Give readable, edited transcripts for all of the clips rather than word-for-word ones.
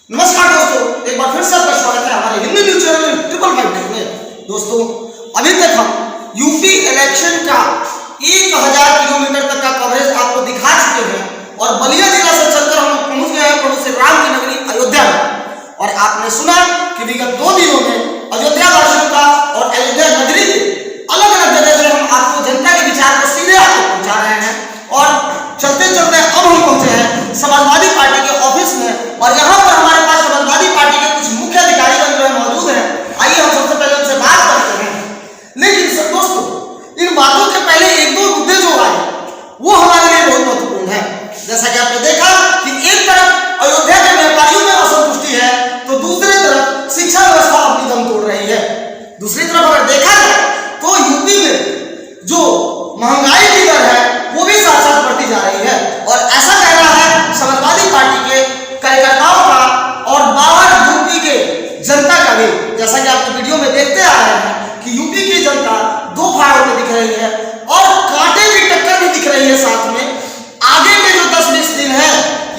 नमस्कार दोस्तों, एक बार फिर से आपका स्वागत है हमारे Hindi news channel triple five में। दोस्तों, अभी तक हम यूपी इलेक्शन का 1000 किलोमीटर तक का कवरेज आपको दिखा चुके हैं और बलिया जिला से चलकर हम पहुंच गए हैं प्रभु श्री राम की नगरी अयोध्या में। और आपने सुना कि विगत 2 दिनों में अयोध्या वासियों का और अयोध्या नगरी के अलग अलग जगह से हम आपको जनता के विचार को सीधे आपको पहुंचा रहे हैं। और चलते चलते अब हम पहुंचे हैं समाजवादी पार्टी के ऑफिस में और यहाँ पर हमारे पास समाजवादी पार्टी के कुछ मुख्य अधिकारीगण जो है मौजूद हैं। आइए हम सबसे पहले उनसे बात करते हैं। लेकिन दोस्तों, इन बातों के पहले एक दो मुद्दे जो आए वो हमारे लिए बहुत महत्वपूर्ण है। जैसा कि आपने देखा कि एक तरफ अयोध्या के व्यापारियों में असंतुष्टि है तो दूसरी तरफ शिक्षा व्यवस्था अपनी दम तोड़ रही है। दूसरी तरफ अगर देखा जाए तो यूपी में जो महंगाई की दर है वो भी साथ साथ बढ़ती जा रही है। और ऐसा कहना है समाजवादी पार्टी के कार्यकर्ताओं का और बाहर यूपी के जनता का भी। जैसा कि आप वीडियो में देखते आ रहे हैं कि यूपी की जनता 2 फाड़ों में दिख रही है और कांटे की टक्कर भी दिख रही है। साथ में आगे के जो 10-20 दिन है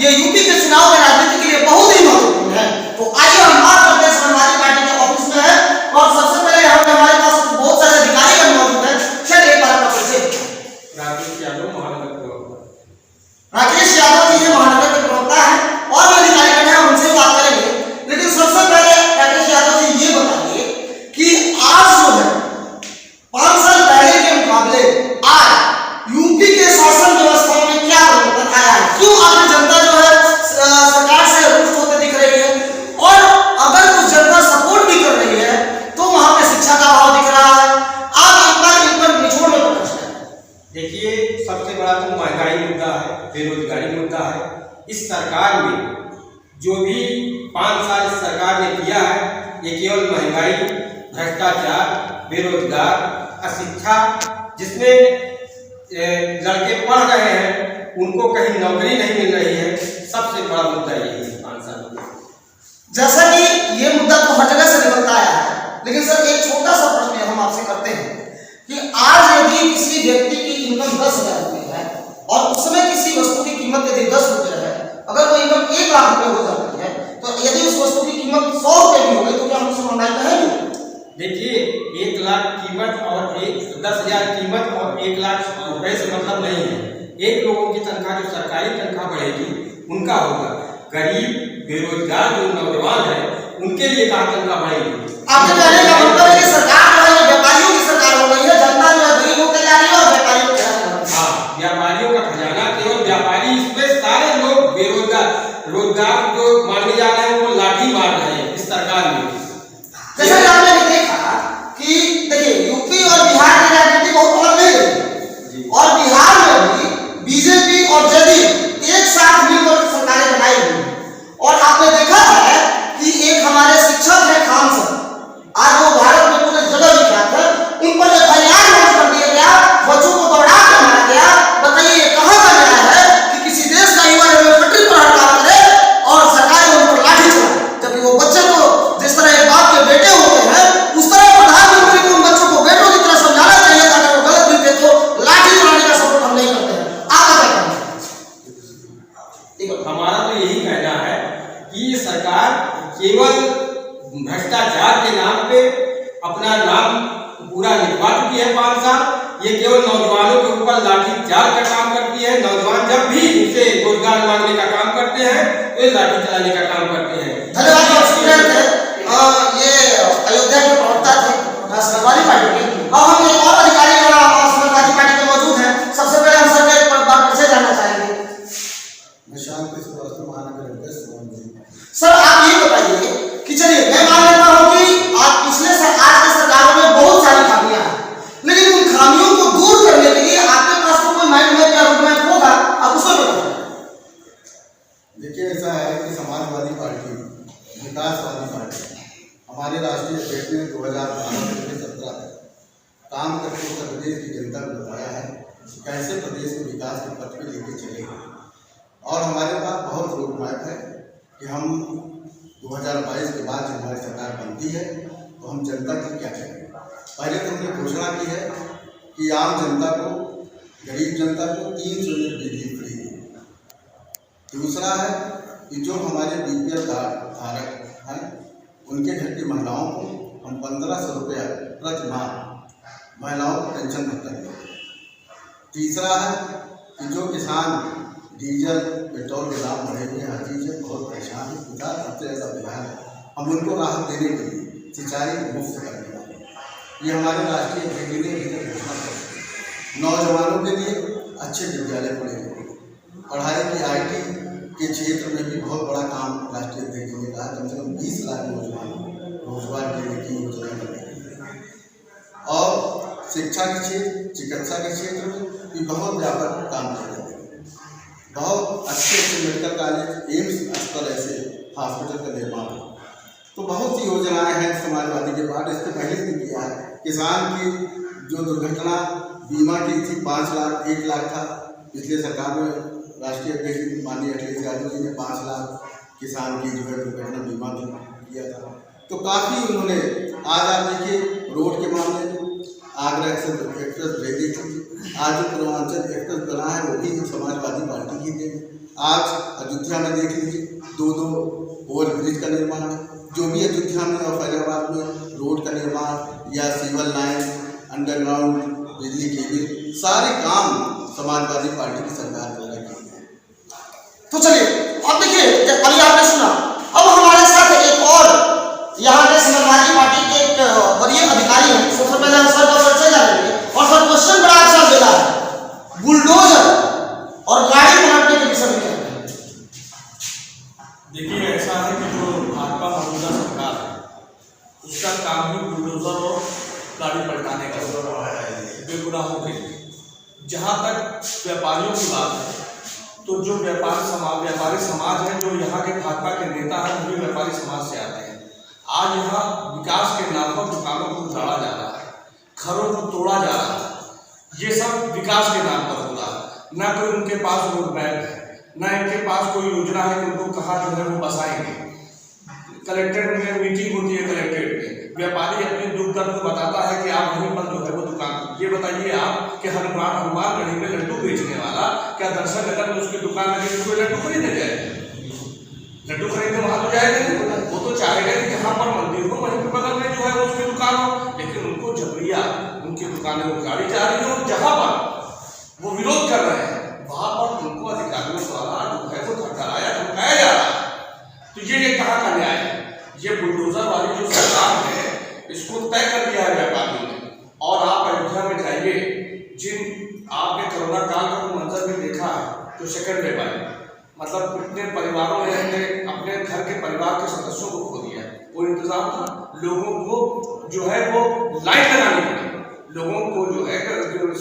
ये यूपी के चुनाव में राजनीति के लिए बहुत ही महत्वपूर्ण है। तो आइए हम बात करते हैं समाजवादी पार्टी के ऑफिस में है और सबसे पहले यहाँ पे हमारे पास बहुत सारे अधिकारी मौजूद हैं। चलिए एक बार आपका परिचय। राकेश यादव महानगर प्रवक्ता। राकेश यादव जी ये महानगर के प्रवक्ता हैं और भी अधिकारी हैं, उनसे बात करेंगे। लेकिन सबसे पहले राकेश यादव जी ये बताइए कि आज जो है 5 साल पहले के मुकाबले आज यूपी के शासन व्यवस्था में क्या परिवर्तन आया है? क्यों आज जनता जो है सरकार से रुष्ट होते दिख रही है? और अगर कुछ जनता सपोर्ट भी कर रही है तो वहां पे शिक्षा का अभाव दिख रहा है। आप एक बार इन पर निचोड़ में प्रकाश करें। देखिए, सबसे बड़ा तो महंगाई मुद्दा है, बेरोजगारी मुद्दा है। इस सरकार में जो भी 5 साल इस सरकार ने किया है ये केवल महंगाई, भ्रष्टाचार, बेरोजगार, अशिक्षा, जिसमें लड़के पढ़ रहे हैं उनको कहीं नौकरी नहीं मिल रही है, सबसे बड़ा मुद्दा यही है 5 साल में। जैसा कि ये मुद्दा तो हर जगह से निकलता आया है, लेकिन सर एक छोटा सा प्रश्न हम आपसे करते हैं कि आज यदि किसी व्यक्ति की इनकम 10,000 रुपये है और उसमें किसी वस्तु की कीमत यदि 10 रुपये है, अगर वो इनकम 1 लाख रुपये हो जाती है तो यदि उस वस्तु की कीमत 100 रुपये भी हो गई तो क्या हम उससे महंगाई कहेंगे? देखिए, 1 लाख कीमत और 10,000 कीमत और 1 लाख रुपए से मतलब नहीं है। एक लोगों की तनख्वाह जो सरकारी तनख्वाह बढ़ेगी उनका होगा, गरीब बेरोजगार जो नौजवान है उनके लिए कहाँ तनख्वाह बढ़ेगी? आपके कहने का मतलब है कि सरकार जो है व्यापारियों की सरकार हो गई है, जनता जो है गरीब होकर जा रही है और व्यापारियों को हाँ, व्यापारियों का खजाना केवल व्यापारी, इसमें सारे लोग बेरोजगार रोजगार जो मांगने जा रहे हैं वो लाठी मार रहे हैं इस सरकार में। जैसा कि आपने देखा कि देखिए यूपी और बिहार की राजनीति बहुत अलग नहीं है और बिहार में भी बीजेपी और जेडीयू एक साथ मिलकर सरकारें बनाई हुई। और आपने देखा है कि एक हमारे शिक्षक है खान सर, आज वो भारत में पूरे जगह विख्यात है, उन पर FIR लॉन्च कर दिया गया, बच्चों को दौड़ा के मारा गया। बताइए ये कहाँ का न्याय है कि किसी देश का युवा पटरी पर हड़ताल करे और सरकार उन पर लाठी चलाए, जबकि वो बच्चे को जिस तरह एक बाप के बेटे होते हैं उस तरह प्रधानमंत्री को उन बच्चों को बेटों की तरह समझाना चाहिए था। अगर वो गलत भी थे तो लाठी चलाने का सपोर्ट हम नहीं करते हैं। आपका क्या कहना है? हमारा तो यही कहना है कि ये सरकार केवल भ्रष्टाचार के नाम पे अपना नाम पूरा लिखवा चुकी है 5 साल। ये केवल नौजवानों के ऊपर लाठीचार्ज का काम करती है। नौजवान जब भी उसे रोजगार मांगने का काम करते हैं तो लाठी चलाने का काम करते हैं। धन्यवाद। ये अयोध्या के प्रवक्ता थे समाजवादी पार्टी के। अब हम एक और अधिकारी समाजवादी पार्टी के मौजूद हैं। सबसे पहले हम सर एक बार परिचय जानना चाहेंगे। सर आप ये बताइए कि चलिए मैं मान लेता हूँ कि आज पिछले से आज के सरकारों में बहुत सारी खामियां हैं, लेकिन उन खामियों को दूर करने के लिए आपके पास तो कोई माइंड मैप या रूट मैप होगा, आप उसको बताइए। देखिए, ऐसा है कि समाजवादी पार्टी विकासवादी पार्टी हमारे राष्ट्रीय अध्यक्ष ने 2012 से 2017 तक काम करके उत्तर प्रदेश की जनता को बताया है कैसे प्रदेश को विकास के पथ पर लेके चलेगा। और हमारे पास बहुत रोड मैप है कि हम 2022 के बाद जब हमारी सरकार बनती है तो हम जनता की क्या करेंगे। पहले तो हमने घोषणा की है कि आम जनता को, गरीब जनता को 300 यूनिट बिजली फ्री। दूसरा है कि जो हमारे BPL कार्ड धारक हैं उनके घर की महिलाओं को हम 1500 रुपया प्रति माह महिलाओं को पेंशन भत्ता देते हैं। तीसरा है कि जो किसान डीजल पेट्रोल के दाम बढ़े हुए हर चीज़ है, बहुत परेशान है, 50 सबसे ज़्यादा बिहार है, हम उनको राहत देने के लिए सिंचाई मुफ्त करने वाले ये हमारे राष्ट्रीय अध्यक्ष ने भी घोषणा की। नौजवानों के लिए अच्छे विद्यालय खुलेंगे, पढ़ाई की IT के क्षेत्र में भी बहुत बड़ा काम राष्ट्रीय अध्यक्ष ने कहा, कम से कम 20 लाख नौजवान रोजगार देने की योजना बनाई और शिक्षा के क्षेत्र, चिकित्सा के क्षेत्र में भी बहुत व्यापक काम किया जाएगा। बहुत अच्छे मेडिकल कॉलेज, एम्स स्तर ऐसे हॉस्पिटल का निर्माण हो। तो बहुत सी योजनाएं हैं समाजवादी के बाद, इससे पहले भी किया है। किसान की जो दुर्घटना बीमा की थी 5 लाख 1 लाख था, पिछले सरकार में राष्ट्रीय अध्यक्ष माननीय अखिलेश यादव जी ने 5 लाख किसान की जो है दुर्घटना बीमा किया था। तो काफ़ी उन्होंने, आज आप देखिए रोड के मामले में आगरा एक्सप्रेस भेज दी थी, आज जो पूर्वांचल एक्सप्रेस बना है वो भी समाजवादी पार्टी की थी। आज अयोध्या में देख लीजिए 2-2 ओवर ब्रिज का निर्माण है, जो भी अयोध्या में और फैजाबाद में रोड का निर्माण या सिविल लाइन, अंडरग्राउंड बिजली केबल, सारे काम समाजवादी पार्टी की सरकार द्वारा किए गए। तो चलिए अब देखिए, अभी आपने सुना, अब हमारे साथ एक और यहाँ के समाजवादी पार्टी के एक वरीय अधिकारी हैं। सबसे पहले हम सर का परिचय जानेंगे और सर क्वेश्चन बड़ा अच्छा मिला है, बुलडोजर और गाड़ी पलटने के विषय में क्या कहेंगे? देखिए, ऐसा है कि जो भाजपा मौजूदा सरकार है उसका काम ही बुलडोजर और गाड़ी पलटाने का बेगुनाहों के लिए। जहाँ तक व्यापारियों की बात है तो जो व्यापारी समाज है, जो यहाँ के भाजपा के नेता हैं, वो भी व्यापारी समाज से आते हैं। आज यहाँ विकास के नाम पर दुकानों को उजाड़ा जा रहा है, घरों को तोड़ा जा रहा है। ये सब विकास के नाम पर हो रहा है। ना कोई उनके पास रोड मैप है, ना इनके पास कोई योजना है कि उनको कहाँ जो है वो बसाएंगे। कलेक्ट्रेट में मीटिंग होती है, कलेक्ट्रेट में व्यापारी अपने दुख दर्द को बताता है कि आप वहीं पर जो है वो दुकान, ये बताइए आप कि हनुमानगढ़ी में लड्डू बेचने वाला क्या दर्शन नगर में उसकी दुकान लगी तो कोई लड्डू खरीदने जाए? लड्डू खरीदने वहां तो जाएगा, वो तो चाहेगा कि जहाँ पर मंदिर हो वहीं बगल में जो है वो उसकी दुकान हो। लेकिन उनको जबरिया उनकी दुकानें उजाड़ी जा रही है और जहाँ पर वो विरोध कर रहे हैं वहां पर उनको अधिकारियों द्वारा जो है वो धमकाया जा रहा है। तो ये कहाँ का न्याय है? ये बुलडोजर वाली जो सरकार है इसको तय कर दिया है व्यापारियों ने। और आप अयोध्या में जाइए, जिन आपने कोरोना काल का मंजर भी देखा है, जो सेकंड वेव आई, मतलब कितने परिवारों ने अपने घर के परिवार के सदस्यों को खो दिया। वो इंतजाम था, लोगों को जो है वो लाइन लगानी पड़ी, लोगों को जो है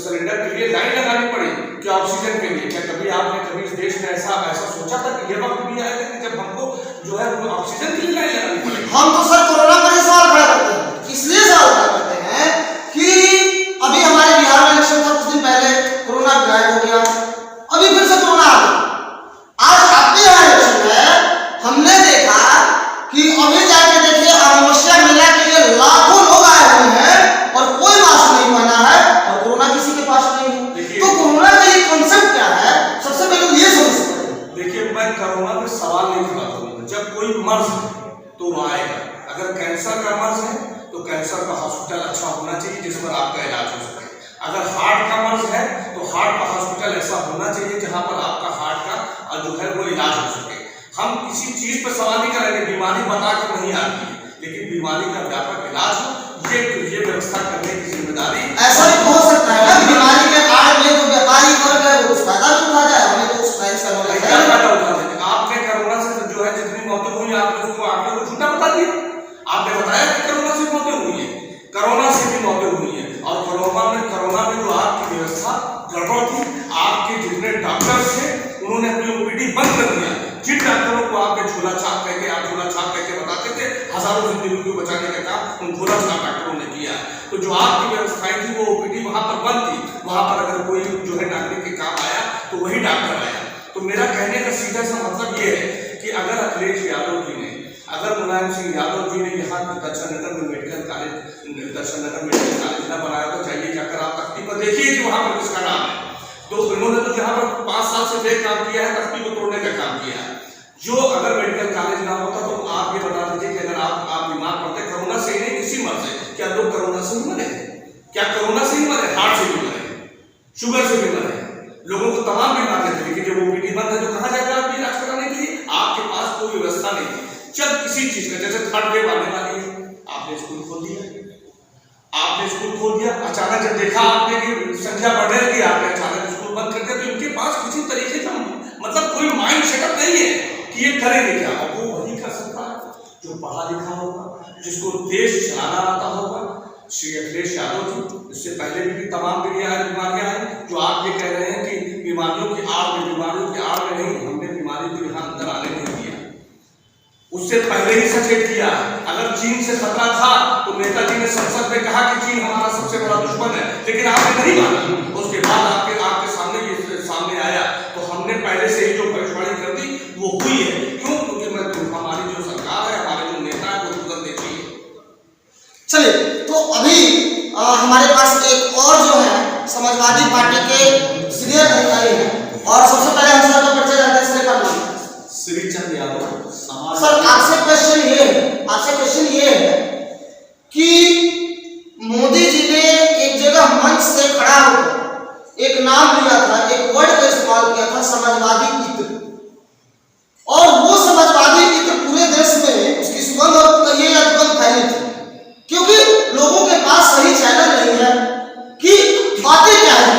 सिलेंडर के लिए लाइन लगानी पड़ी कि ऑक्सीजन के लिए। क्या कभी आपने कभी इस देश में ऐसा सोचा था कि ये वक्त भी आएगा कि जब हमको जो है वो ऑक्सीजन के लिए लाइन लगानी पड़ेगी? हम तो सर कोरोना पर ही सवाल खड़ा करते हैं, इसलिए सवाल खड़ा करते हैं कि अभी हमारे बिहार में इलेक्शन था, कुछ दिन पहले कोरोना गायब हो गया, अभी फिर से कोरोना आ गया। आज आपके यहाँ इलेक्शन है, हमने देखा कि अभी जाके देखिए अमावस्या मेला के लिए लाखों लोग आए हुए हैं और कोई मास्क नहीं पहना है और कोरोना किसी के पास नहीं है। तो कोरोना का ये कॉन्सेप्ट क्या है, सबसे पहले ये समझते हैं। देखिए, मैं कोरोना पे सवाल नहीं खड़ा करूंगा। जब कोई मर्ज है तो वो आएगा। अगर कैंसर का मर्ज है तो कैंसर का हॉस्पिटल अच्छा होना चाहिए जिस पर आपका इलाज हो सके। अगर हार्ट का मर्ज है तो हार्ट का हॉस्पिटल ऐसा होना चाहिए जहां पर आपका हार्ट का जो है वो इलाज हो सके। हम किसी चीज पर सवाल नहीं करेंगे, बीमारी बताकर नहीं आती है, लेकिन बीमारी का व्यापक इलाज हो, ये व्यवस्था करने की जिम्मेदारी। ऐसा भी हो सकता है ना, बीमारी के आड़ में जो व्यापारी वर्ग है वो फायदा भी उठा जाए, हमें तो उस फायदा उठा जाए। आपने कोरोना से जो है जितनी मौतें हुई आपने उसको आंकड़े को झूठा बता दिया। आपने बताया कि कोरोना से मौतें हुई है, कोरोना से भी मौतें हुई है। और कोरोना में जो आपकी व्यवस्था गड़बड़ थी, आपके जितने डॉक्टर थे उन्होंने अपनी ओपीडी बंद कर दिया। जिन डॉक्टरों को आपके झोला छाप करके बताते थे हजारों जिंदगी को बचाने का काम उन झोला छाप डॉक्टरों ने किया। तो जो आपकी व्यवस्थाएं थी वो ओपीडी वहां पर बंद थी, वहां पर अगर कोई जो है नागरिक के काम आया तो वही डॉक्टर आया। तो मेरा कहने का सीधा सा मतलब ये है कि अगर अखिलेश यादव जी ने, अगर मुलायम सिंह यादव जी ने यहाँ दर्शन नगर में मेडिकल कॉलेज न बनाया तो चाहिए जाकर आप तख्ती पर देखिए कि वहां पर किसका नाम है। तो इन्होंने तो यहाँ पर 5 साल से वे काम किया है, तख्ती को तोड़ने का काम किया है। जो अगर मेडिकल कॉलेज ना होता तो आप ये बता दीजिए कि अगर आप बीमार पड़ते कोरोना से ही नहीं किसी मर्ज से, क्या लोग कोरोना से ही मरे? क्या कोरोना से ही मरे? हार्ट से भी मरे, शुगर से भी मरे, लोगों को तमाम बीमारियां थी। लेकिन जब ओपीडी बंद है तो कहाँ जाकर आप इलाज कराने के लिए? आपके पास कोई व्यवस्था नहीं थी। जब किसी चीज का जैसे थर्ड वेव आने वाली है, आपने स्कूल खोल दिया, आपने स्कूल खोल दिया। अचानक जब देखा आपने कि संख्या बढ़ने लगी, आपने अचानक स्कूल बंद कर दिया। तो इनके पास किसी तरीके का मतलब कोई माइंड सेटअप नहीं है कि ये करेंगे क्या। और वो वही कर सकता है जो पढ़ा लिखा होगा, जिसको देश चलाना आता होगा। श्री अखिलेश यादव जी, इससे पहले भी तमाम बीमारियां हैं जो आप ये कह रहे हैं कि बीमारियों की आड़ में नहीं, हमने बीमारी को यहाँ अंदर आने नहीं दिया, उससे पहले ही सचेत किया। अगर चीन से खतरा था तो नेताजी ने संसद में कहा कि चीन हमारा सबसे बड़ा दुश्मन है, लेकिन आपने नहीं माना। उसके बाद आपके सामने ये सामने आया तो हमने पहले से ही जो भविष्यवाणी कर दी वो हुई है। क्यों? क्योंकि हमारी जो सरकार है, हमारे जो नेता है वो तुरंत देखिए। चलिए, तो अभी हमारे पास एक और जो है समाजवादी पार्टी के सीनियर अधिकारी हैं, और सबसे पहले हम सर का परिचय जानते हैं। श्री चंद यादव। सर, आपसे क्वेश्चन ये है कि मोदी जी ने एक जगह मंच से खड़ा होकर एक नाम लिया था, एक वर्ड का इस्तेमाल किया था, समाजवादी इत्र। और वो समाजवादी इत्र पूरे देश में उसकी सुगंध और ये दुर्गंध फैली थी, क्योंकि लोगों के पास सही चैनल नहीं है कि बातें क्या है।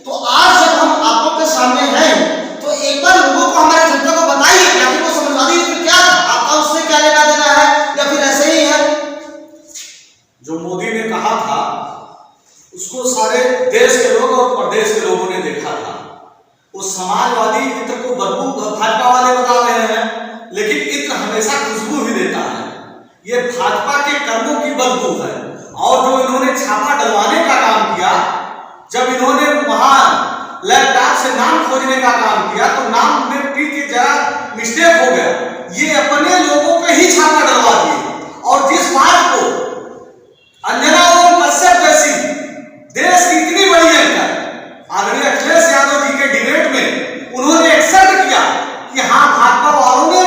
तो आज जब हम आपको के सामने हैं तो एक बार लोगों को, हमारे जनता को बताइए कि आखिर वो समाजवादी इत्र क्या था, आपका उससे क्या लेना देना है, या फिर ऐसे ही है? जो मोदी ने कहा था उसको सारे देश के लोग और प्रदेश के लोगों ने देखा था। वो समाजवादी इत्र को बदबू भाजपा वाले बता रहे हैं, लेकिन इत्र हमेशा खुशबू ही देता है। ये भाजपा के कर्मों की बदबू है। और जो इन्होंने छापा डलवाने का काम किया, जब इन्होंने वहां लैपटॉप से नाम खोजने का काम किया तो नाम में पी के जरा मिस्टेक हो गया, ये अपने लोगों पे ही छापा डलवा दिए। और जिस बात को अंजना और कश्यप जैसी देश की इतनी बड़ी एंकर आदरणीय अखिलेश यादव जी के डिबेट में उन्होंने एक्सेप्ट किया कि हाँ, भाजपा वालों ने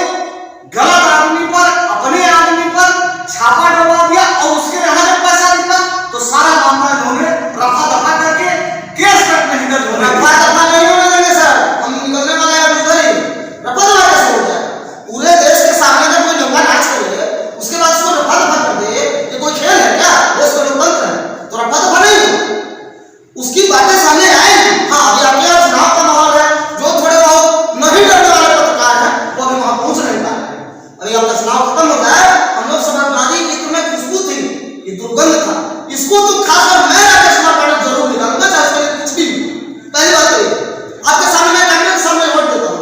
गलत आदमी पर, अपने आदमी पर छापा डलवा दिया और उसके यहाँ जब पैसा निकला तो सारा मामला इन्होंने रफा दफा करके केस तक नहीं दर्ज होने दिया। रफा दफा नहीं होने देंगे सर, हम निकलने वाले हैं उधर ही। रफा दफा कैसे हो जाए? पूरे देश के सामने जब कोई दंगा नाच करे उसके बाद उसको रफा दफा कर दे, ये कोई खेल है क्या? देश का लोकतंत्र है, तो रफा दफा नहीं, उसकी बातें सामने आएंगी। हाँ, अभी आपके यहाँ चुनाव का माहौल है, जो थोड़े बहुत नहीं डरने वाले पत्रकार हैं वो अभी वहां पहुंच नहीं पा रहे हैं। अभी आपका चुनाव खत्म हो जाए, हम लोग समाजवादी इत्र में खुशबू थी, ये दुर्गंध था, इसको तो खासकर मैं राकेश कुमार पाटिल जरूर निकालूंगा, चाहे उसके कुछ भी। पहली बात तो ये आपके सामने, मैं कैबिनेट के सामने वोट देता हूँ।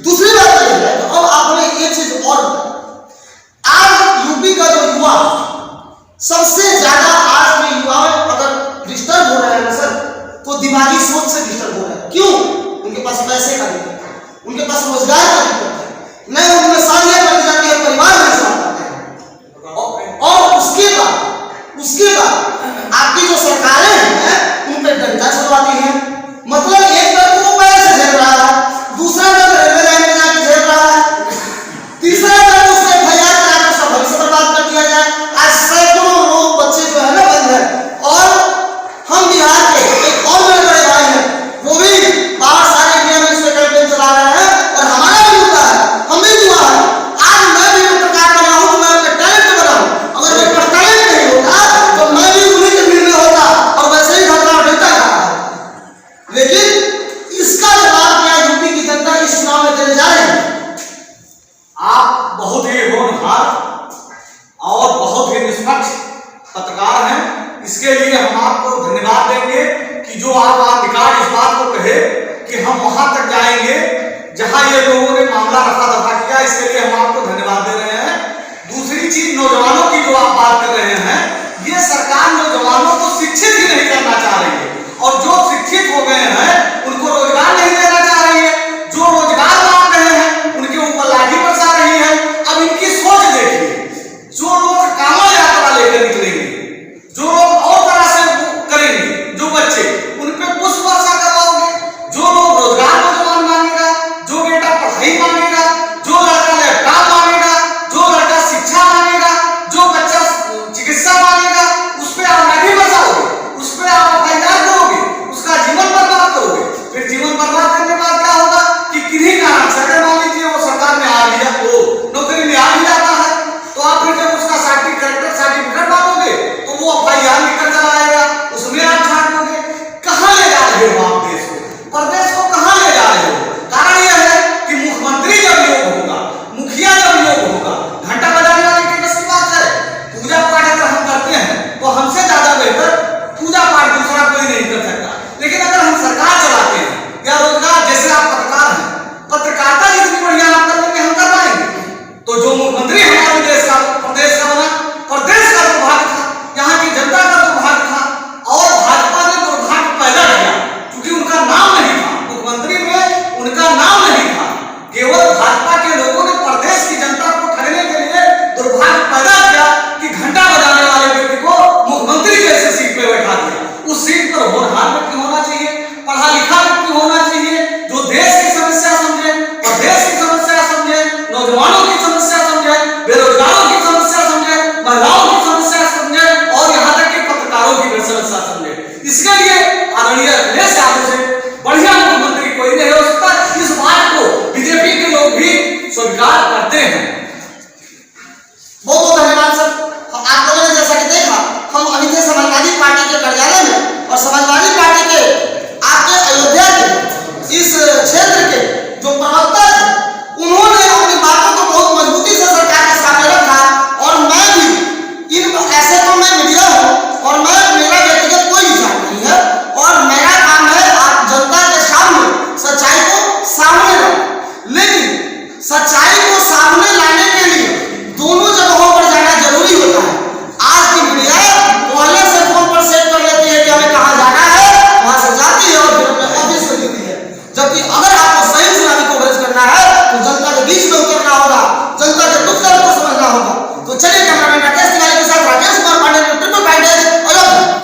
दूसरी बात ये है, तो अब आप हमें ये चीज और बताएं, आज यूपी का जो युवा सबसे ज्यादा, आज के युवा अगर डिस्टर्ब हो रहा है ना सर, तो दिमागी सोच से डिस्टर्ब हो रहा है। क्यों? उनके पास पैसे का दिक्कत है, उनके पास रोजगार का दिक्कत है, नहीं उनमें शादियां बन जाती है, परिवार नहीं चला पाते हैं। और उसके बाद आपकी जो सरकारें हैं उन पे डंडा चलवाती हैं। मतलब एक तरफ वो पैसे झेल रहा है, दूसरा तरफ रेलवे लाइन में जाके झेल रहा है, तीसरा तरफ उसने FIR कराकर उसका भविष्य बर्बाद कर दिया जाए। आज सैकड़ों लोग, बच्चे जो है ना बंद है। और हम बिहार के एक और मेरे बड़े भाई हैं, वो भी बाहर सारे इंडिया में इसमें कैंपेन चला रहे हैं, और हमारा भी मुद्दा है, हम भी युवा है। आज मैं भी पत्रकार बना हूं तो मैं अपने टैलेंट पे बना हूं, अगर मेरे पास टैलेंट नहीं होता तो मैं भी उन्हीं के भीड़ में होता और वैसे ही घटना घटता रहा। लेकिन इसका जवाब क्या यूपी की जनता इस चुनाव में देने जा रही है? आप बहुत ही होनहार और बहुत ही निष्पक्ष पत्रकार हैं, इसके लिए हम आपको धन्यवाद देंगे कि जो आप अधिकार इस बात को कहे कि हम वहां तक जाएंगे जहां ये लोगों ने मामला रफा दफा किया, इसके लिए हम आपको धन्यवाद दे रहे हैं। दूसरी चीज, नौजवानों की जो आप बात कर रहे हैं, ये सरकार नौजवानों को शिक्षित ही नहीं करना चाह रही है, और जो शिक्षित हो गए हैं उनको रोजगार नहीं देना चाह रही है। जो रोजगार मांग रहे हैं उनके ऊपर लाठी बरसा रही है। अब इनकी सोच देखिए, जो लोग कामा यात्रा लेकर निकलेंगे, जो लोग और तरह से करेंगे, जो बच्चे उन पे पुष्प वर्षा करवाओगे, जो लोग रोजगार नौजवान मांगेगा, जो बेटा पढ़ाई मांगेगा, करते हैं। बहुत बहुत धन्यवाद सर। आप लोगों ने जैसा कि देखा, हम अभी थे समाजवादी पार्टी के कार्यालय में, और समाजवादी पार्टी के आपके अयोध्या के इस क्षेत्र के जो प्रवक्ता थे, उन्होंने अपनी बातों को बहुत मजबूती से सरकार के सामने रखा। और मैं भी ऐसे तो मैं मीडिया हूँ और मेरा व्यक्तिगत कोई विचार नहीं है, और मेरा काम है आप जनता के सामने सच्चाई को सामने लाना। लेकिन सच्चाई को सामने लाने के लिए दोनों जगहों पर जाना जरूरी होता है। आज की मीडिया पहले से फोन पर सेट कर लेती है कि हमें कहाँ जाना है, वहां से जाती है और फिर अपने ऑफिस में देती है, जबकि